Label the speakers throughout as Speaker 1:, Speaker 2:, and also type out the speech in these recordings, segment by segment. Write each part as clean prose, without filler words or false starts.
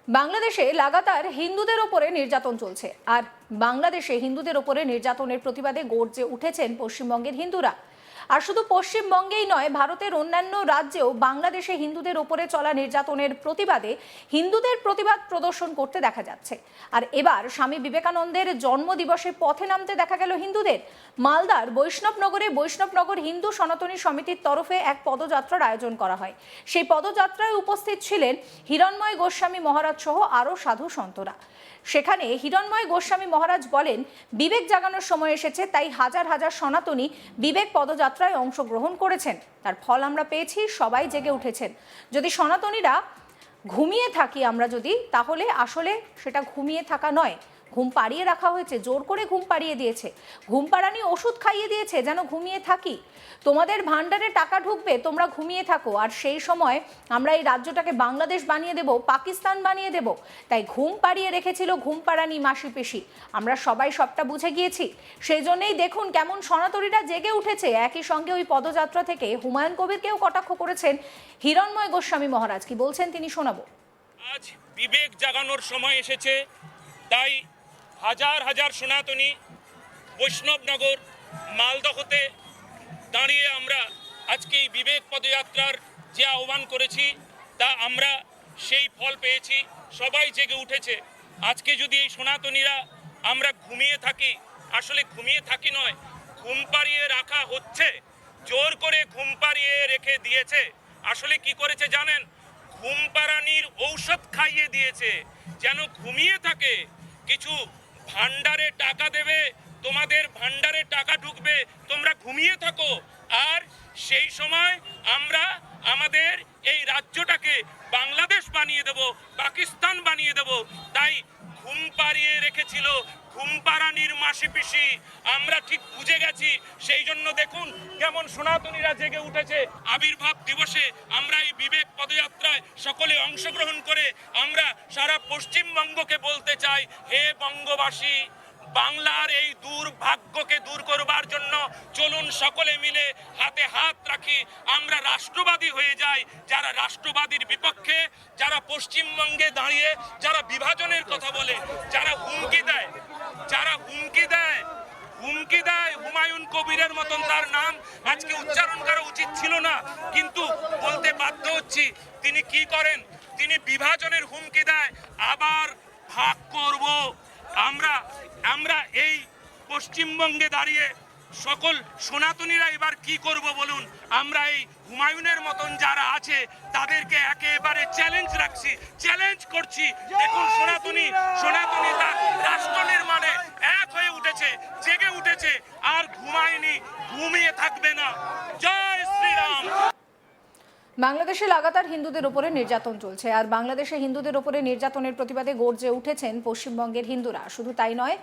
Speaker 1: বাংলাদেশে লাগাতার হিন্দুদের ওপরে নির্যাতন চলছে, আর বাংলাদেশে হিন্দুদের ওপরে নির্যাতনের প্রতিবাদে গর্জে উঠেছেন পশ্চিমবঙ্গের হিন্দুরা। আর শুধু পশ্চিমবঙ্গেই নয়, ভারতের অন্যান্য রাজ্যেও বাংলাদেশে হিন্দুদের ওপরে চলা নির্যাতনের প্রতিবাদে হিন্দুদের প্রতিবাদ প্রদর্শন করতে দেখা যাচ্ছে। আর এবার স্বামী বিবেকানন্দের জন্মদিবসে পথে নামতে দেখা গেল হিন্দুদের। মালদার বৈষ্ণবনগরে বৈষ্ণবনগর হিন্দু সনাতনী সমিতির তরফে এক পদযাত্রার আয়োজন করা হয়। সেই পদযাত্রায় উপস্থিত ছিলেন হিরণময় গোস্বামী মহারাজ সহ আরও সাধু সন্তরা। সেখানে হিরণময় গোস্বামী মহারাজ বলেন, বিবেক জাগানোর সময় এসেছে, তাই হাজার হাজার সনাতনী বিবেক পদযাত্রায় অংশগ্রহণ করেছেন। তার ফল আমরা পেয়েছি, সবাই জেগে উঠেছেন। যদি সনাতনীরা ঘুমিয়ে থাকি আমরা তাহলে আসলে সেটা ঘুমিয়ে থাকা নয়, ঘুম পাড়িয়ে রাখা হয়েছে, জোর করে ঘুম পাড়িয়ে দিয়েছে, ঘুম পাড়ানি ওষুধ খাইয়ে দিয়েছে যেন ঘুমিয়ে থাকি। তোমাদের ভান্ডারে টাকা ঢুকবে, তোমরা ঘুমিয়ে থাকো, আর সেই সময় আমরা এই রাজ্যটাকে বাংলাদেশ বানিয়ে দেব, পাকিস্তান বানিয়ে দেব। তাই ঘুম পাড়িয়ে রেখেছিল ঘুম পাড়ানি মাসি পেশি। আমরা সবাই সবটা বুঝে গিয়েছি। সেই জন্যই দেখুন কেমন সনাতনীরা জেগে উঠেছে। একই সঙ্গে ওই পদযাত্রা থেকে হুমায়ুন কবিরকেও কটাক্ষ করেছেন হিরণময় গোস্বামী মহারাজ। কি বলছেন তিনি শোনাবো।
Speaker 2: আজ বিবেক জাগানোর সময় এসেছে, তাই হাজার হাজার সনাতনী বৈষ্ণবনগর মালদহ হতে দাঁড়িয়ে আমরা আজকে এই বিবেক পদযাত্রার যে আহ্বান করেছি তা আমরা সেই ফল পেয়েছি। সবাই জেগে উঠেছে। আজকে যদি এই সনাতনীরা আমরা ঘুমিয়ে থাকি, আসলে ঘুমিয়ে থাকি নয়, ঘুম পাড়িয়ে রাখা হচ্ছে, জোর করে ঘুম পাড়িয়ে রেখে দিয়েছে। আসলে কি করেছে জানেন? ঘুম পাড়ানির ঔষধ খাইয়ে দিয়েছে যেন ঘুমিয়ে থাকে। কিছু ভান্ডারে টাকা দেবে, তোমাদের ভান্ডারে টাকা ঢুকবে, তোমরা ঘুমিয়ে থাকো। আর সেই সময় আমরা আমাদের এই রাজ্যটাকে বাংলাদেশ বানিয়ে দেব, পাকিস্তান বানিয়ে দেব। তাই ঘুম পাড়িয়ে রেখেছিল ঘুম পাড়ানির মাসি পিসি। আমরা ঠিক বুঝে গেছি। সেই জন্য দেখুন কেমন সনাতনীরা জেগে উঠেছে। আবির্ভাব দিবসে আমরা এই বিবেক পদযাত্রায় সকলে অংশগ্রহণ করে আমরা সারা পশ্চিমবঙ্গকে বলতে চাই, হে বঙ্গবাসী, বাংলার এই দুর্ভাগ্যকে দূর করবার জন্য চলুন সকলে মিলে হাতে হাত রাখি, আমরা রাষ্ট্রবাদী হয়ে যাই। যারা রাষ্ট্রবাদীর বিপক্ষে, যারা পশ্চিমবঙ্গে দাঁড়িয়ে যারা বিভাজনের কথা বলে, যারা হুমকি দেয় হুমায়ুন কবিরের মতন, তার নাম আজকে উচ্চারণ করা উচিত ছিল না, কিন্তু বলতে বাধ্য হচ্ছি। তিনি কি করেন? তিনি বিভাজনের হুমকি দেয়, আবার ভাগ করব। আমরা এই পশ্চিমবঙ্গে দাঁড়িয়ে সকল সনাতনীরা এবার কি করব বলুন? আমরা এই হুমায়ুনের মতন যারা আছে তাদেরকে একেবারে চ্যালেঞ্জ রাখছি, চ্যালেঞ্জ করছি। দেখুন সনাতনী তার রাষ্ট্র নির্মাণে এক হয়ে উঠেছে, জেগে উঠেছে, আর ঘুমায়নি, ঘুমিয়ে থাকবে না। জয় শ্রীরাম।
Speaker 1: বাংলাদেশে লাগাতার হিন্দুদের উপরে নির্যাতন চলছে, আর বাংলাদেশে হিন্দুদের উপরে নির্যাতনের প্রতিবাদে গর্জে উঠেছেন পশ্চিমবঙ্গের হিন্দুরা। শুধু তাই নয়,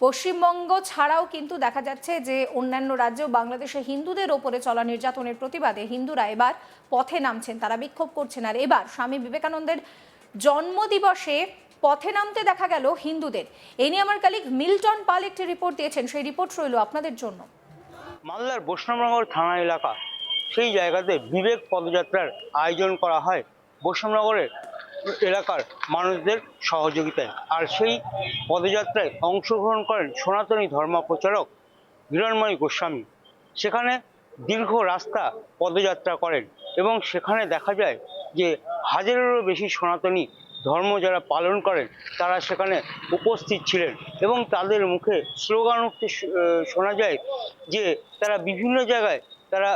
Speaker 1: পশ্চিমবঙ্গ ছাড়াও কিন্তু দেখা যাচ্ছে যে অন্যান্য রাজ্যেও বাংলাদেশে হিন্দুদের ওপরে চলা নির্যাতনের প্রতিবাদে হিন্দুরা এবার পথে নামছেন, তারা বিক্ষোভ করছেন। আর এবার স্বামী বিবেকানন্দের জন্মদিবসে পথে নামতে দেখা গেল হিন্দুদের। এই নিয়ে আমার কালিগ মিল্টন পাল একটি রিপোর্ট দিয়েছেন, সেই রিপোর্ট রইল আপনাদের জন্য।
Speaker 3: মালদার বৈষ্ণবনগর থানা এলাকা, সেই জায়গাতে বিবেক পদযাত্রার আয়োজন করা হয় বৈষ্ণবনগরের এলাকার মানুষদের সহযোগিতায়। আর সেই পদযাত্রায় অংশগ্রহণ করেন সনাতনী ধর্ম প্রচারক হিরণময় গোস্বামী। সেখানে দীর্ঘ রাস্তা পদযাত্রা করেন এবং সেখানে দেখা যায় যে হাজারেরও বেশি সনাতনী ধর্ম যারা পালন করেন তারা সেখানে উপস্থিত ছিলেন এবং তাদের মুখে স্লোগান উঠতে শোনা যায় যে তারা বিভিন্ন জায়গায় তারা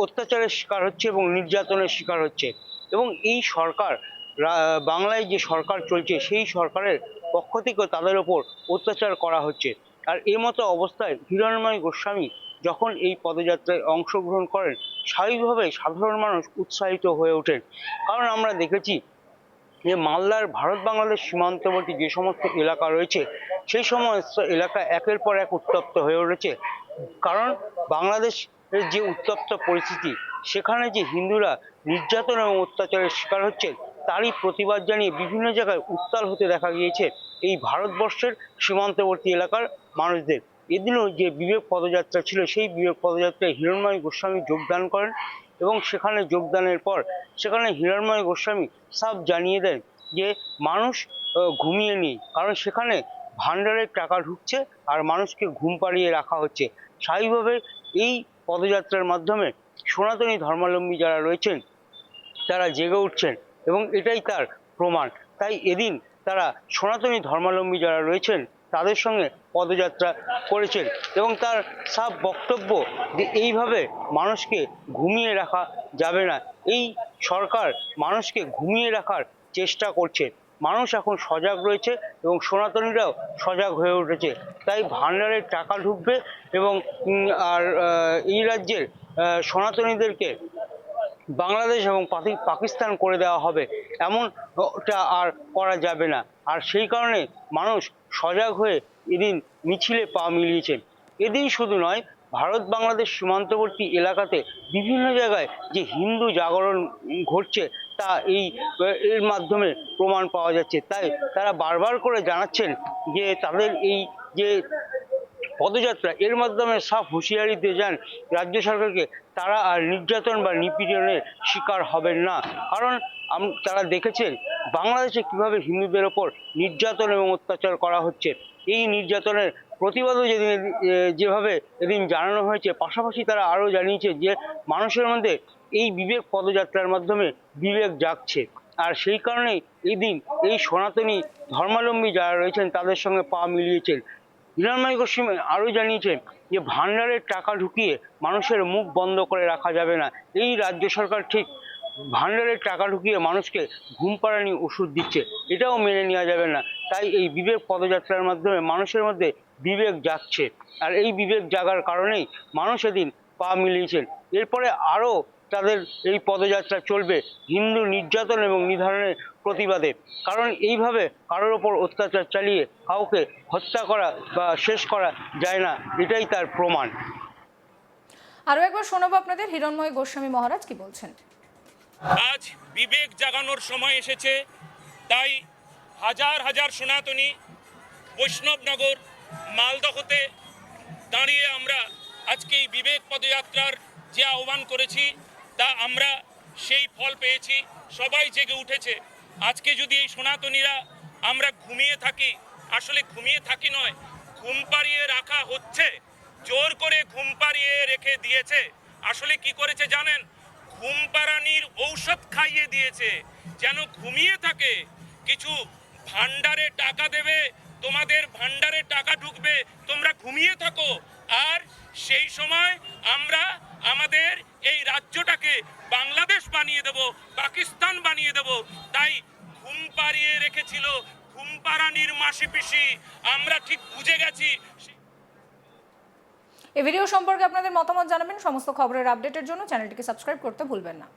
Speaker 3: অত্যাচারের শিকার হচ্ছে এবং নির্যাতনের শিকার হচ্ছে, এবং এই সরকার, বাংলায় যে সরকার চলছে সেই সরকারের পক্ষ থেকে তাদের ওপর অত্যাচার করা হচ্ছে। আর এই মতো অবস্থায় হিরণময় গোস্বামী যখন এই পদযাত্রায় অংশগ্রহণ করেন, স্বাভাবিকভাবে সাধারণ মানুষ উৎসাহিত হয়ে ওঠেন। কারণ আমরা দেখেছি যে মালদার ভারত বাংলাদেশ সীমান্তবর্তী যে সমস্ত এলাকা রয়েছে সেই সমস্ত এলাকা একের পর এক উত্তপ্ত হয়ে উঠেছে। কারণ বাংলাদেশের যে উত্তপ্ত পরিস্থিতি, সেখানে যে হিন্দুরা নির্যাতন এবং অত্যাচারের শিকার হচ্ছে তারই প্রতিবাদ জানিয়ে বিভিন্ন জায়গায় উত্তাল হতে দেখা গিয়েছে এই ভারতবর্ষের সীমান্তবর্তী এলাকার মানুষদের। এদিনও যে বিবেক পদযাত্রা ছিল সেই বিবেক পদযাত্রায় হিরণময় গোস্বামী যোগদান করেন এবং সেখানে যোগদানের পর সেখানে হিরণময় গোস্বামী সাফ জানিয়ে দেন যে মানুষ ঘুমিয়ে নেই, কারণ সেখানে ভান্ডারের টাকা ঢুকছে আর মানুষকে ঘুম পাড়িয়ে রাখা হচ্ছে। স্বাভাবিকভাবে এই পদযাত্রার মাধ্যমে সনাতনী ধর্মাবলম্বী যারা রয়েছেন তারা জেগে উঠছেন এবং এটাই তার প্রমাণ। তাই এদিন তারা সনাতনী ধর্মাবলম্বী যারা রয়েছেন তাদের সঙ্গে পদযাত্রা করেছেন এবং তার সাফ বক্তব্য যে এইভাবে মানুষকে ঘুমিয়ে রাখা যাবে না। এই সরকার মানুষকে ঘুমিয়ে রাখার চেষ্টা করছে। মানুষ এখন সজাগ রয়েছে এবং সনাতনীরাও সজাগ হয়ে উঠেছে। তাই ভান্ডারের টাকা ঢুকবে এবং এই রাজ্যের সনাতনীদেরকে বাংলাদেশ এবং পাকিস্তান করে দেওয়া হবে, এমনটা আর করা যাবে না। আর সেই কারণে মানুষ সজাগ হয়ে এদিন মিছিলে পা মিলিয়েছেন। এদিন শুধু নয়, ভারত বাংলাদেশ সীমান্তবর্তী এলাকাতে বিভিন্ন জায়গায় যে হিন্দু জাগরণ ঘটছে তা এর মাধ্যমে প্রমাণ পাওয়া যাচ্ছে। তাই তারা বারবার করে জানাচ্ছেন যে তাদের এই যে পদযাত্রা এর মাধ্যমে সাফ হুঁশিয়ারি দিয়ে যান রাজ্য সরকারকে, তারা আর নির্যাতন বা নিপীড়নের শিকার হবেন না। কারণ তারা দেখেছেন বাংলাদেশে কিভাবে হিন্দুদের ওপর নির্যাতন এবং অত্যাচার করা হচ্ছে। এই নির্যাতনের প্রতিবাদও যেভাবে এদিন জানানো হয়েছে, পাশাপাশি তারা আরও জানিয়েছে যে মানুষের মধ্যে এই বিবেক পদযাত্রার মাধ্যমে বিবেক জাগছে। আর সেই কারণেই এই দিন এই সনাতনী ধর্মাবলম্বী যারা রয়েছেন তাদের সঙ্গে পা মিলিয়েছেন। হিরণময় গোস্বামী আরও জানিয়েছেন যে ভান্ডারের টাকা ঢুকিয়ে মানুষের মুখ বন্ধ করে রাখা যাবে না। এই রাজ্য সরকার ঠিক ভান্ডারের টাকা ঢুকিয়ে মানুষকে ঘুম পাড়ানি ওষুধ দিচ্ছে, এটাও মেনে নেওয়া যাবে না। তাই এই বিবেক পদযাত্রার মাধ্যমে মানুষের মধ্যে বিবেক জাগছে, আর এই বিবেক জাগার কারণেই মানুষ এদিন পা মিলিয়েছেন। এরপরে আরও তাদের এই পদযাত্রা চলবে হিন্দু নির্যাতন এবং নিধনের প্রতিবাদে। কারণ এইভাবে কারোর ওপর অত্যাচার চালিয়ে কাউকে হত্যা করা বা শেষ করা যায় না, এটাই তার প্রমাণ।
Speaker 1: আরো একবার শোনাবো আপনাদের হিরণময় গোস্বামী মহারাজ কি বলছেন।
Speaker 2: আজ বিবেক জাগানোর সময় এসেছে, তাই হাজার হাজার সনাতনী বৈষ্ণবনগর মালদহতে দাঁড়িয়ে আমরা আজকে এই বিবেক পদযাত্রার যে আহ্বান করেছি তা আমরা সেই ফল পেয়েছি। সবাই জেগে উঠেছে। আজকে যদি এই সনাতনীরা আমরা ঘুমিয়ে থাকি, আসলে ঘুমিয়ে থাকি নয়, ঘুম পাড়িয়ে রাখা হচ্ছে, জোর করে ঘুম পাড়িয়ে রেখে দিয়েছে। আসলে কি করেছে জানেন? ঘুম পাড়ানির ঔষধ খাইয়ে দিয়েছে যেন ঘুমিয়ে থাকে। কিছু ভান্ডারে টাকা দেবে, তোমাদের ভান্ডারে টাকা ঢুকবে, তোমরা ঘুমিয়ে থাকো। আর সেই সময় আমরা আমাদের এই রাজ্যটাকে বাংলাদেশ বানিয়ে দেব, পাকিস্তান বানিয়ে দেব। তাই ঘুম পাড়িয়ে রেখেছিল ঘুম পাড়ানির মাসি পিসি। আমরা ঠিক বুঝে গেছি।
Speaker 1: এই ভিডিও সম্পর্কে আপনাদের মতামত জানাবেন। সমস্ত খবরের আপডেটের জন্য চ্যানেলটিকে সাবস্ক্রাইব করতে ভুলবেন না।